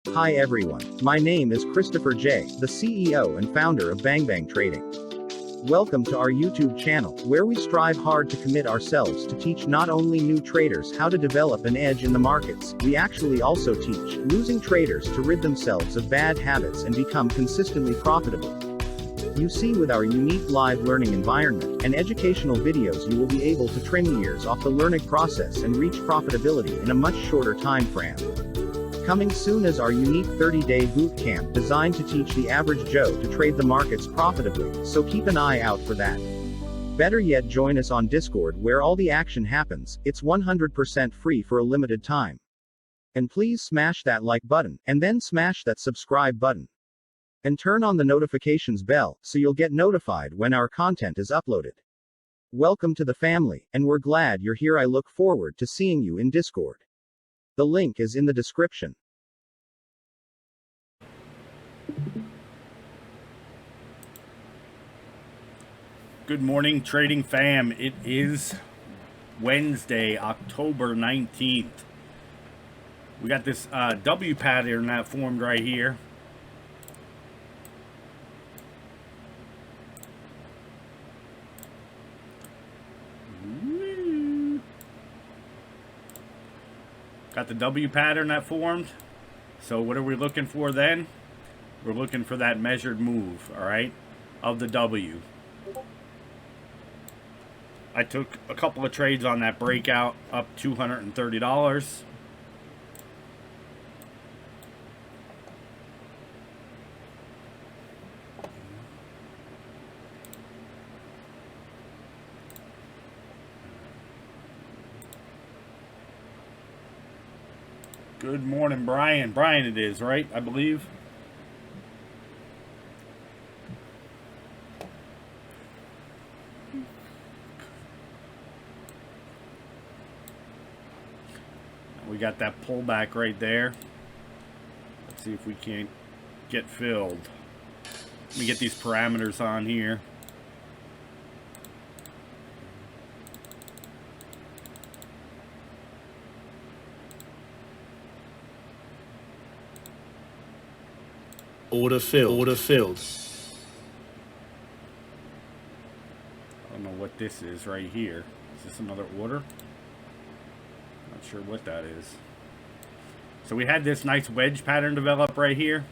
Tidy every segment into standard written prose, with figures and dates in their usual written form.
Hi everyone, my name is Christopher J., the CEO and founder of Bang Bang Trading. Welcome to our YouTube channel, where we strive hard to commit ourselves to teach not only new traders how to develop an edge in the markets, we actually also teach losing traders to rid themselves of bad habits and become consistently profitable. You see, with our unique live learning environment and educational videos, you will be able to trim years off the learning process and reach profitability in a much shorter time frame. Coming soon is our unique 30-day boot camp designed to teach the average Joe to trade the markets profitably, so keep an eye out for that. Better yet, join us on Discord where all the action happens. It's 100% free for a limited time. And please smash that like button, and then smash that subscribe button. And turn on the notifications bell, so you'll get notified when our content is uploaded. Welcome to the family, and we're glad you're here. I look forward to seeing you in Discord. The link is in the description. Good morning, trading fam. It is Wednesday, October 19th. We got this W pattern that formed right here. Got the W pattern that formed. So what are we looking for then? We're looking for that measured move, all right, of the W. I took a couple of trades on that breakout, up $230. Good morning, Brian. Brian it is, right? I believe. We got that pullback right there. Let's see if we can't get filled. Let me get these parameters on here. Order filled. Order filled. I don't know what this is right here. Is this another order? Not sure what that is. So we had this nice wedge pattern develop right here.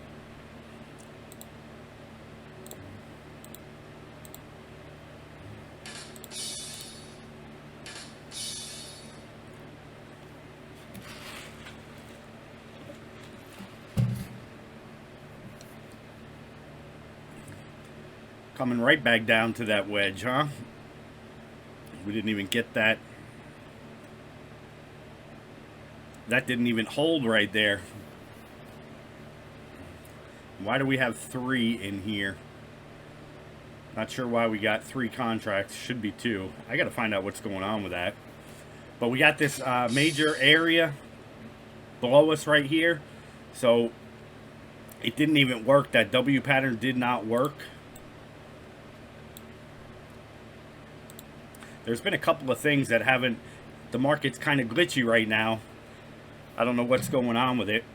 Coming right back down to that wedge, huh? We didn't even get that. That didn't even hold right there. Why do we have 3 in here? Not sure why we got 3 contracts. Should be 2. I got to find out what's going on with that. But we got this major area below us right here. So it didn't even work. That W pattern did not work. There's been a couple of things that haven't, the market's kind of glitchy right now. I don't know what's going on with it.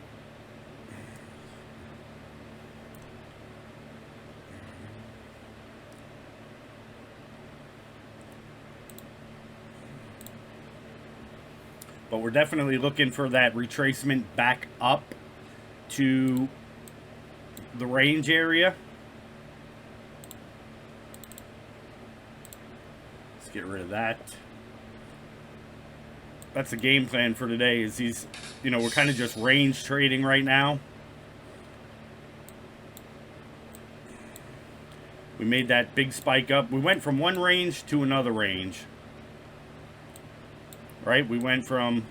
But we're definitely looking for that retracement back up to the range area. Get rid of that. That's the game plan for today. Is these, we're kind of just range trading right now. We made that big spike up. We went from one range to another range. Right? We went from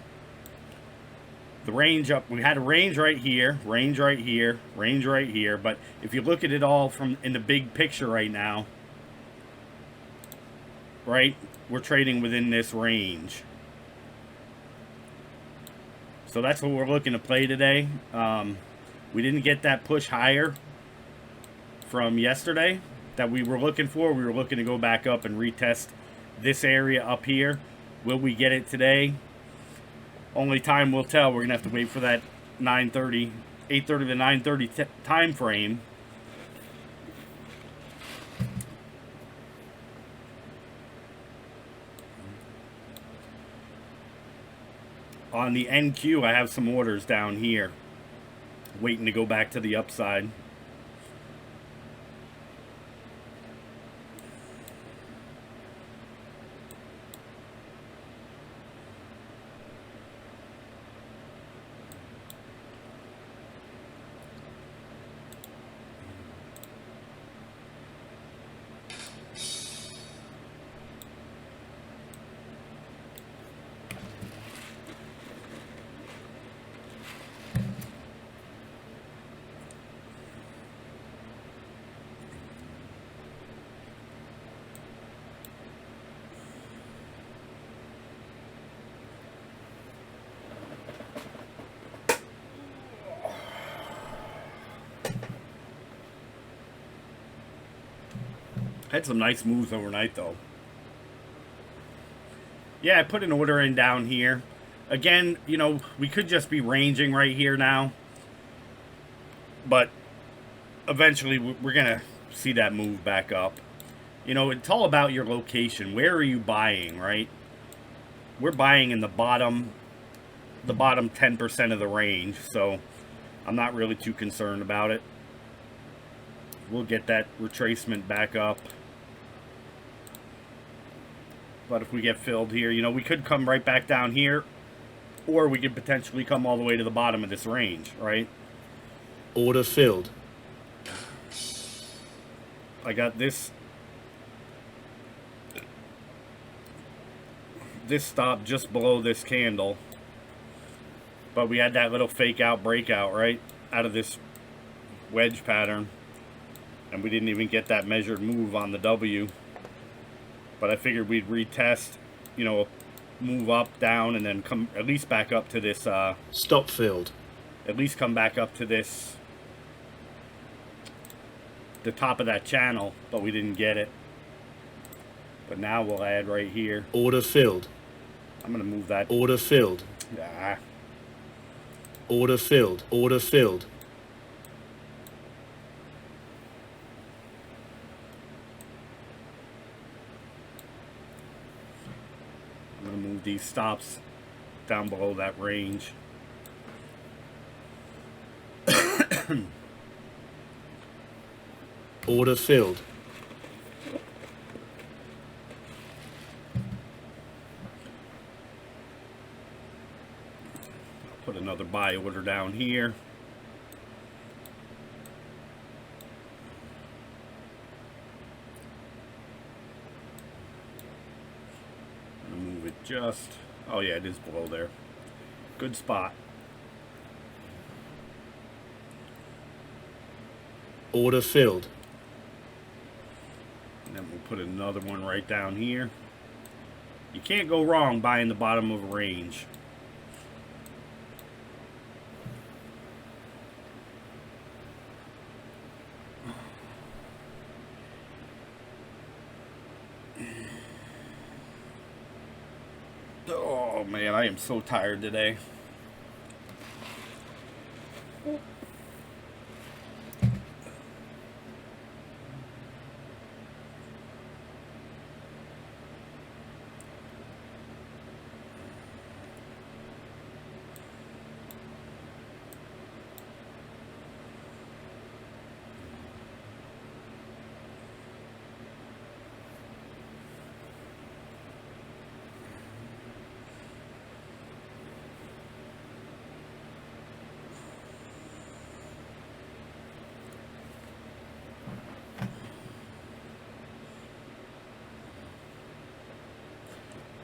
the range up. We had a range right here, range right here, range right here. But if you look at it all from in the big picture right now, right, we're trading within this range. So that's what we're looking to play today. We didn't get that push higher from yesterday that we were looking for. We were looking to go back up and retest this area up here. Will we get it today? Only time will tell. We're gonna have to wait for that 9:30 8:30 to 9:30 time frame. On the NQ, I have some orders down here waiting to go back to the upside. Had some nice moves overnight, though. Yeah, I put an order in down here. Again, you know, we could just be ranging right here now. But eventually, we're going to see that move back up. You know, it's all about your location. Where are you buying, right? We're buying in the bottom 10% of the range. So I'm not really too concerned about it. We'll get that retracement back up. But if we get filled here, you know, we could come right back down here, or we could potentially come all the way to the bottom of this range, right? Order filled. I got this stop just below this candle, but we had that little fake out breakout, right, out of this wedge pattern, and we didn't even get that measured move on the W. But I figured we'd retest, you know, move up, down, and then come at least back up to this. Stop filled. At least come back up to this, the top of that channel, but we didn't get it. But now we'll add right here. Order filled. I'm going to move that. Order filled. Ah. Order filled. Order filled. I'm going to move these stops down below that range. Order filled. Put another buy order down here. I'm gonna move it just, oh yeah, it is below there. Good spot. Order filled. And then we'll put another one right down here. You can't go wrong buying the bottom of a range. Oh man, I am so tired today.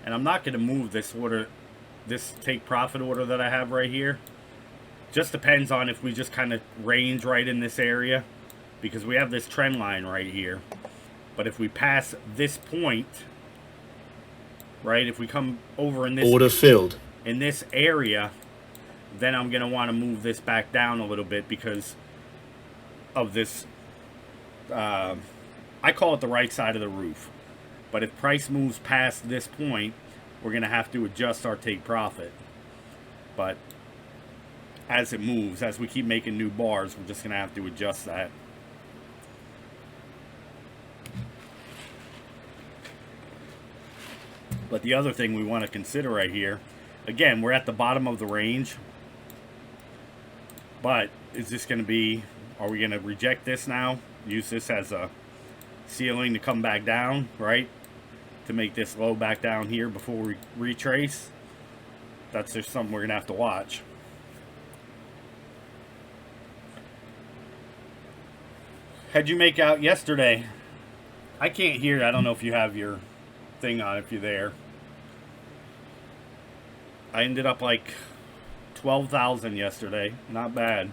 And I'm not going to move this order, this take profit order that I have right here. Just depends on if we just kind of range right in this area, because we have this trend line right here. But if we pass this point, right, if we come over in this order filled in this area, then I'm going to want to move this back down a little bit because of this. I call it the right side of the roof. But if price moves past this point, we're going to have to adjust our take profit. But as it moves. As we keep making new bars, we're just going to have to adjust that. But the other thing we want to consider right here, again, we're at the bottom of the range. But is this going to be, are we going to reject this now? Use this as a ceiling to come back down, right? To make this low back down here before we retrace. That's just something we're going to have to watch. How'd you make out yesterday? I can't hear. I don't know if you have your thing on, if you're there. I ended up like 12,000 yesterday. Not bad.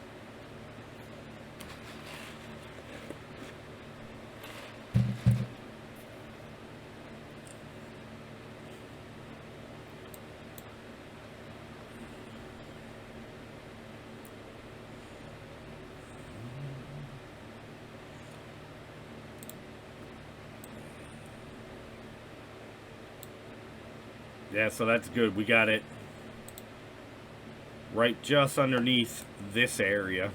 Yeah, so that's good. We got it right just underneath this area.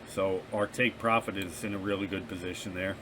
So our take profit is in a really good position there.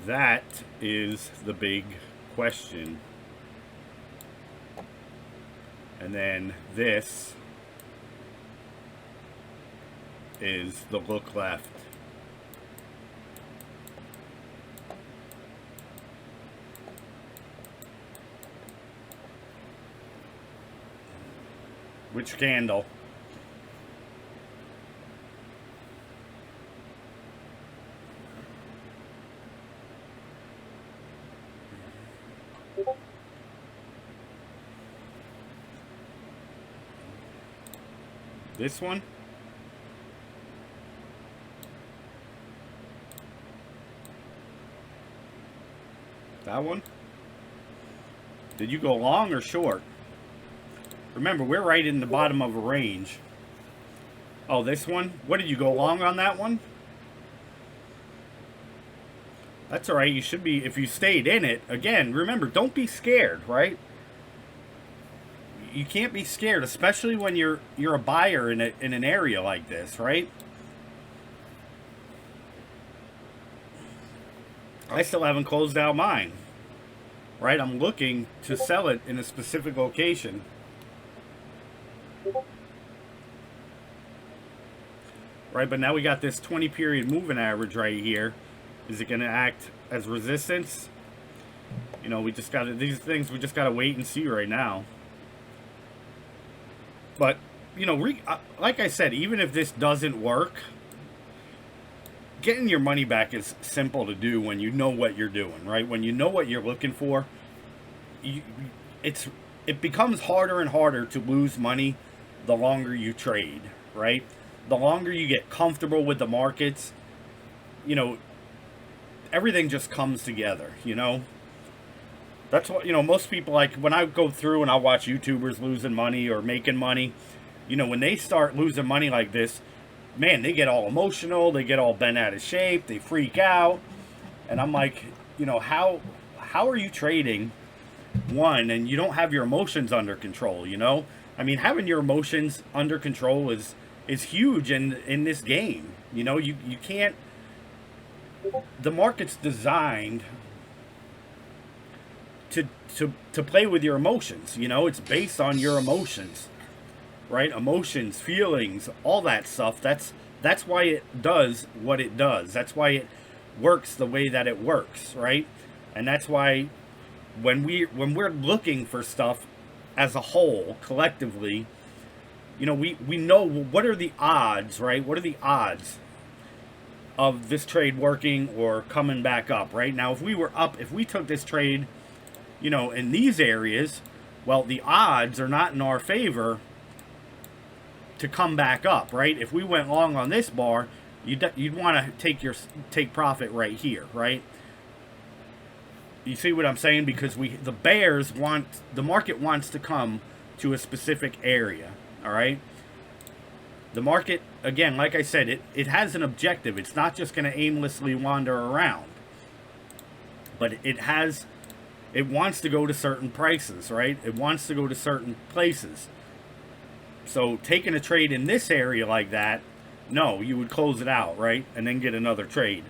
That is the big question. And then this is the look left. Which candle? This one? That one? Did you go long or short? Remember, we're right in the bottom of a range. Oh, this one? What, did you go long on that one? That's alright, you should be, if you stayed in it. Again, remember, don't be scared, right? You can't be scared, especially when you're a buyer in an area like this, right? I still haven't closed out mine, right? I'm looking to sell it in a specific location. Right, but now we got this 20 period moving average right here. Is it going to act as resistance? You know, we just got to, these things we just got to wait and see right now. But, you know, like I said, even if this doesn't work, getting your money back is simple to do when you know what you're doing, right? When you know what you're looking for, it becomes harder and harder to lose money the longer you trade, right? The longer you get comfortable with the markets, you know, everything just comes together, you know? That's what, you know, most people, like, when I go through and I watch YouTubers losing money or making money, you know, when they start losing money like this, man, they get all emotional, they get all bent out of shape, they freak out. And I'm like, you know, how are you trading, one, and you don't have your emotions under control, you know? I mean, having your emotions under control is huge in this game. You know, you can't, the market's designed to play with your emotions. You know, it's based on your emotions, right? Emotions, feelings, all that stuff. That's why it does what it does. That's why it works the way that it works, right? And that's why when we're looking for stuff as a whole, collectively, you know, we know what are the odds, right? What are the odds of this trade working or coming back up, right? Now, if we took this trade, you know, in these areas, well, the odds are not in our favor to come back up, right? If we went long on this bar, you'd want to take profit right here, right? You see what I'm saying? Because the market wants to come to a specific area, all right? The market, again, like I said, it has an objective. It's not just going to aimlessly wander around. But it wants to go to certain prices, right? It wants to go to certain places. So taking a trade in this area like that, no, you would close it out, right? And then get another trade.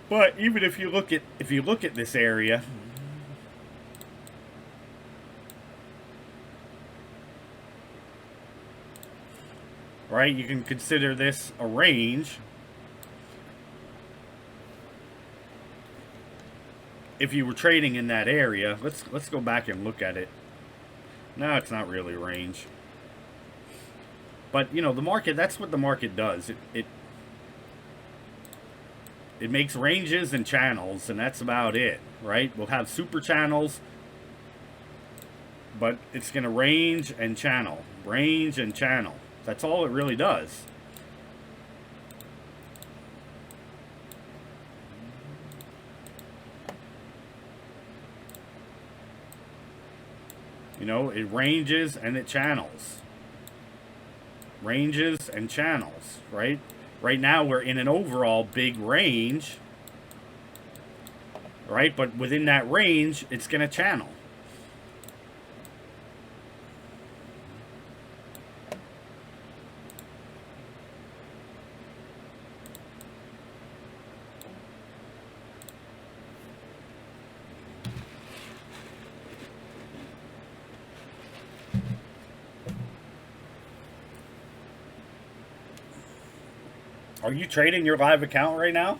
But even if you look at this area, right, you can consider this a range. If you were trading in that area, let's go back and look at it. No, it's not really range. But you know, the market, that's what the market does. It makes ranges and channels, and that's about it, right? We'll have super channels, but it's going to range and channel. Range and channel. That's all it really does. You know, it ranges and it channels. Ranges and channels, right? Right now we're in an overall big range, right? But within that range, it's going to channel. Are you trading your live account right now?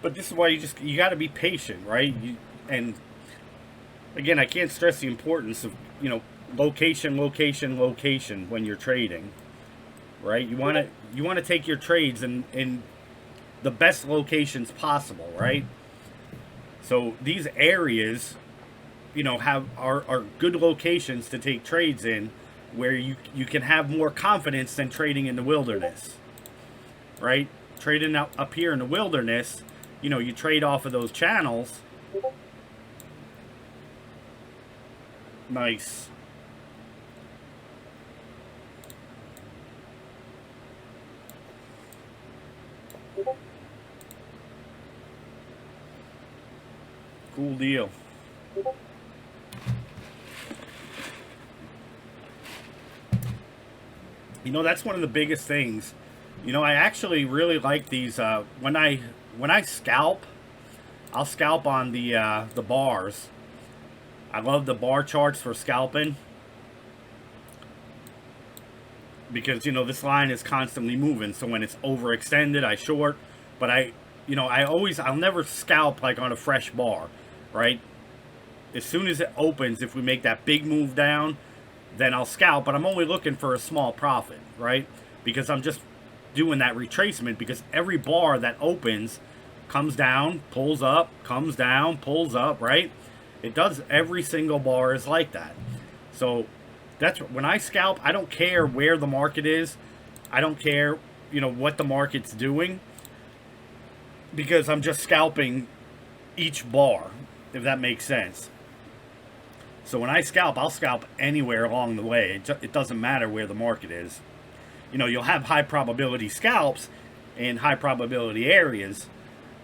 But this is why you got to be patient, right? And again, I can't stress the importance of, you know, location when you're trading, right? You want to take your trades in the best locations possible, right? So these areas, you know, are good locations to take trades in, where you can have more confidence than trading in the wilderness, right? Trading up here in the wilderness, you know, you trade off of those channels. Nice. Cool deal. You know, that's one of the biggest things. You know, I actually really like these. When I scalp, I'll scalp on the bars. I love the bar charts for scalping, because, you know, this line is constantly moving. So when it's overextended, I short. But I'll never scalp like on a fresh bar, right? As soon as it opens, if we make that big move down, then I'll scalp. But I'm only looking for a small profit, right? Because I'm just doing that retracement, because every bar that opens comes down, pulls up, comes down, pulls up, right? It does. Every single bar is like that. So that's when I scalp. I don't care where the market is. I don't care, you know, what the market's doing, because I'm just scalping each bar, if that makes sense. So when I scalp, I'll scalp anywhere along the way. It doesn't matter where the market is. You know, you'll have high probability scalps in high probability areas.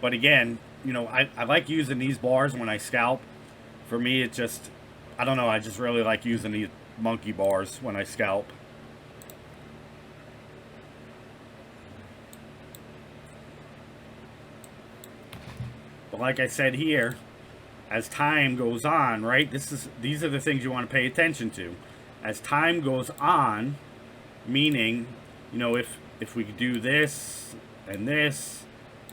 But again, you know, I like using these bars when I scalp. For me, it just, I don't know, I just really like using these monkey bars when I scalp. But like I said here, as time goes on, right, these are the things you want to pay attention to. As time goes on, meaning, you know, if we do this and this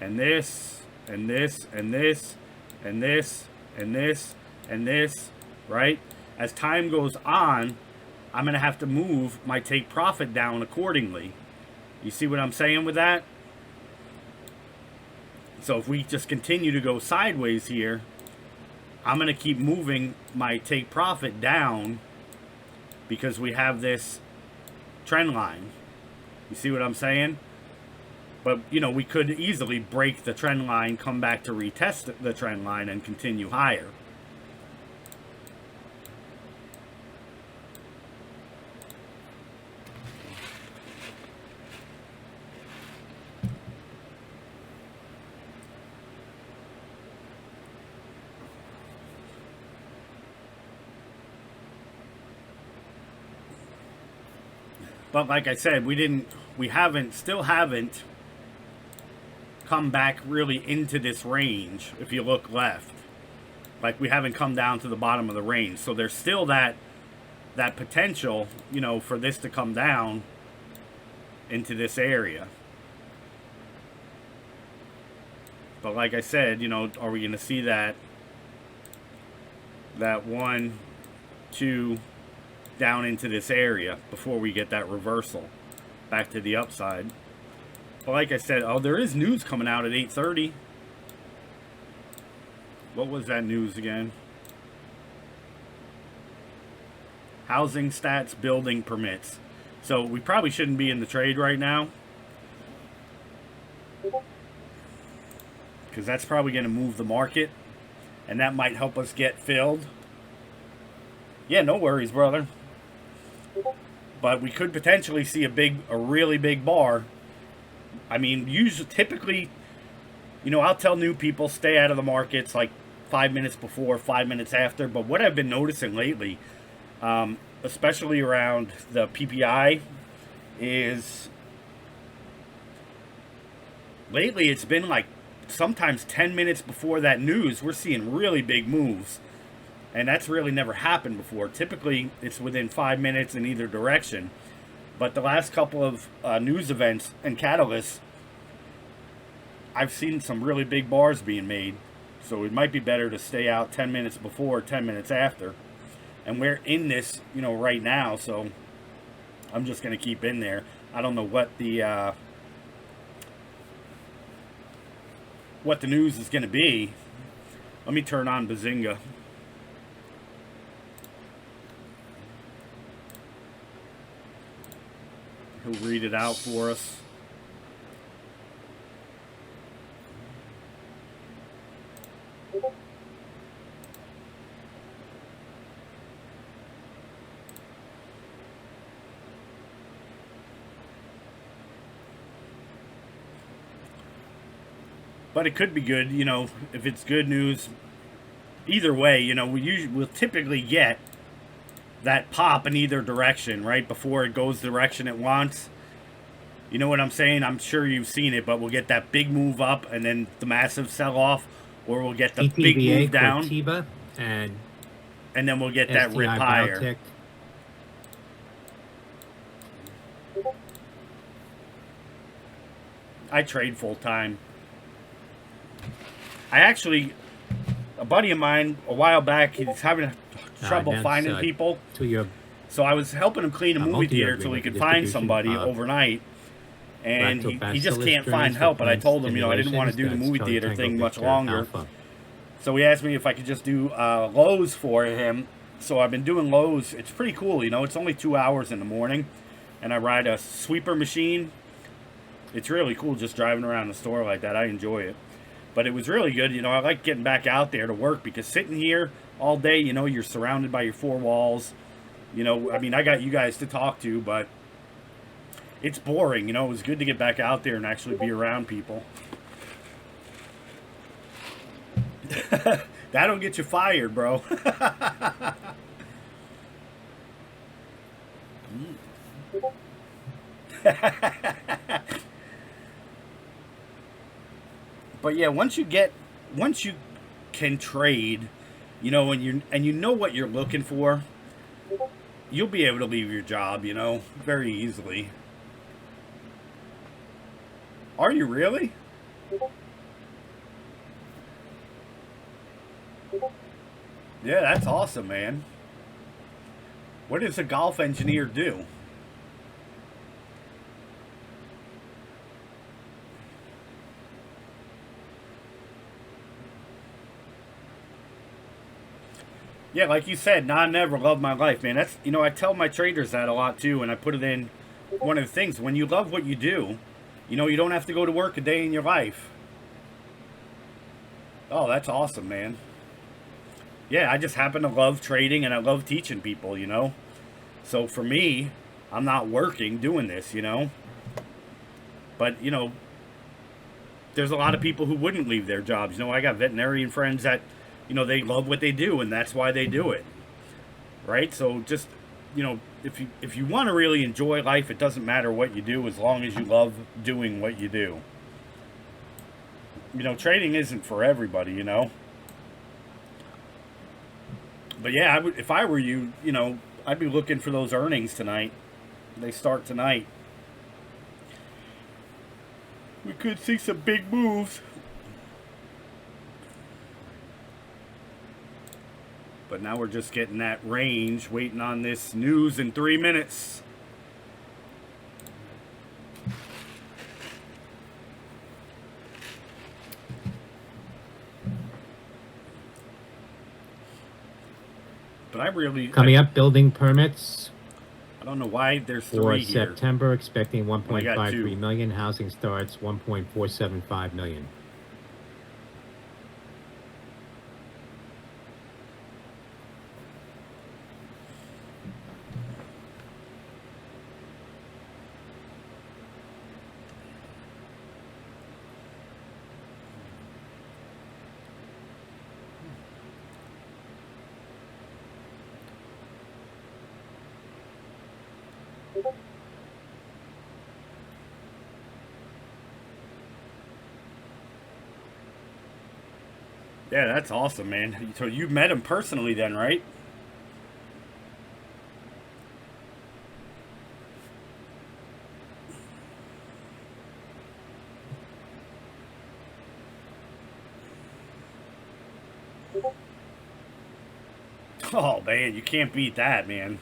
and this and this and this and this and this and this, right? As time goes on, I'm going to have to move my take profit down accordingly. You see what I'm saying with that? So if we just continue to go sideways here, I'm going to keep moving my take profit down because we have this trend line. You see what I'm saying? But, you know, we could easily break the trend line, come back to retest the trend line, and continue higher. But like I said, still haven't come back really into this range. If you look left, like we haven't come down to the bottom of the range. So there's still that potential, you know, for this to come down into this area. But like I said, you know, are we going to see that 1, 2 down into this area before we get that reversal back to the upside? But like I said, oh, there is news coming out at 8:30. What was that news again? Housing stats, building permits. So we probably shouldn't be in the trade right now, because that's probably going to move the market, and that might help us get filled. Yeah, no worries, brother. But we could potentially see a really big bar. I mean, typically, you know, I'll tell new people stay out of the markets like 5 minutes before, 5 minutes after. But what I've been noticing lately, especially around the PPI, is lately it's been like sometimes 10 minutes before that news, we're seeing really big moves. And that's really never happened before. Typically, it's within 5 minutes in either direction. But the last couple of news events and catalysts, I've seen some really big bars being made. So it might be better to stay out 10 minutes before, 10 minutes after. And we're in this, you know, right now. So I'm just going to keep in there. I don't know what the news is going to be. Let me turn on Bazinga. He'll read it out for us. But it could be good, you know, if it's good news. Either way, you know, we'll typically get that pop in either direction, right, before it goes the direction it wants. You know what I'm saying? I'm sure you've seen it, but we'll get that big move up and then the massive sell-off, or we'll get the big move down, Corteva, and then we'll get that rip higher. Biotech. I trade full-time. A buddy of mine, a while back, he's having trouble finding people. So I was helping him clean a movie theater so he could find somebody overnight. And he just can't find help. But I told him, you know, I didn't want to do the movie theater thing much longer. So he asked me if I could just do Lowe's for him. So I've been doing Lowe's. It's pretty cool, you know. It's only 2 hours in the morning. And I ride a sweeper machine. It's really cool just driving around the store like that. I enjoy it. But it was really good. You know, I like getting back out there to work, because sitting here all day, you know, you're surrounded by your four walls. You know, I mean, I got you guys to talk to, but it's boring, you know. It was good to get back out there and actually be around people. That'll get you fired, bro. But yeah, once you can trade, you know, and you know what you're looking for, you'll be able to leave your job, you know, very easily. Are you really? Yeah, that's awesome, man. What does a golf engineer do? Yeah, like you said, nah, I never loved my life, man. That's, you know, I tell my traders that a lot too, and I put it in one of the things. When you love what you do, you know, you don't have to go to work a day in your life. Oh, that's awesome, man. Yeah, I just happen to love trading and I love teaching people, you know. So for me, I'm not working doing this, you know. But, you know, there's a lot of people who wouldn't leave their jobs. You know, I got veterinarian friends that, you know, they love what they do and that's why they do it. Right? So just, you know, if you want to really enjoy life, it doesn't matter what you do as long as you love doing what you do. You know, trading isn't for everybody, you know. But yeah, if I were you, you know, I'd be looking for those earnings tonight. They start tonight. We could see some big moves. But now we're just getting that range, waiting on this news in 3 minutes. But I really... Coming up, building permits I don't know why there's for three here. September, expecting got 1.53 two. million. Housing starts 1.475 million. Yeah, that's awesome, man. So you met him personally then, right? Oh, man, you can't beat that, man.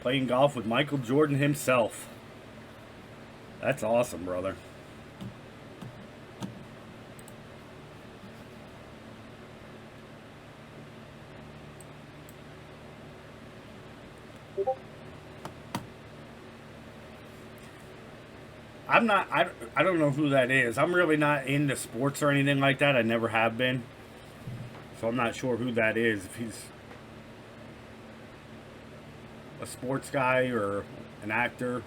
Playing golf with Michael Jordan himself. That's awesome, brother. I don't know who that is. I'm really not into sports or anything like that. I never have been. So I'm not sure who that is. If he's a sports guy or an actor.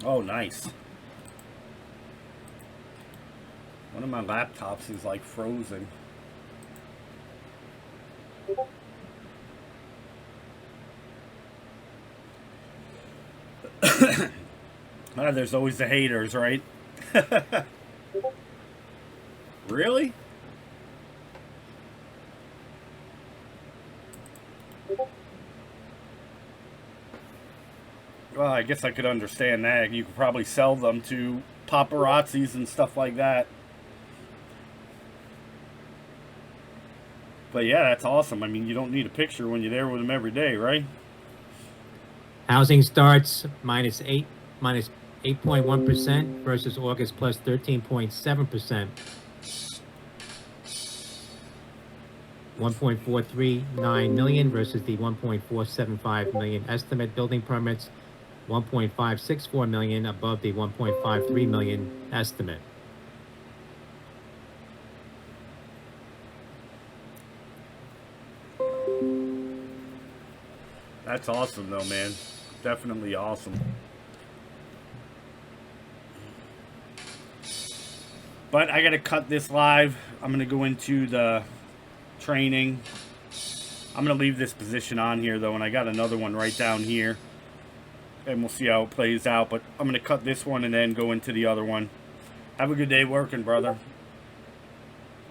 Oh, nice. One of my laptops is like frozen. There's always the haters, right? Really? Well, I guess I could understand that. You could probably sell them to paparazzis and stuff like that. But yeah, that's awesome. I mean, you don't need a picture when you're there with them every day, right? Housing starts minus 8.1% versus August plus 13.7%. 1.439 million versus the 1.475 million estimate. Building permits, 1.564 million above the 1.53 million estimate. That's awesome, though, man. Definitely awesome. But I gotta cut this live. I'm gonna go into the training. I'm gonna leave this position on here, though, and I got another one right down here. And we'll see how it plays out. But I'm gonna cut this one and then go into the other one. Have a good day working, brother.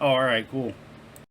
Oh, all right, cool.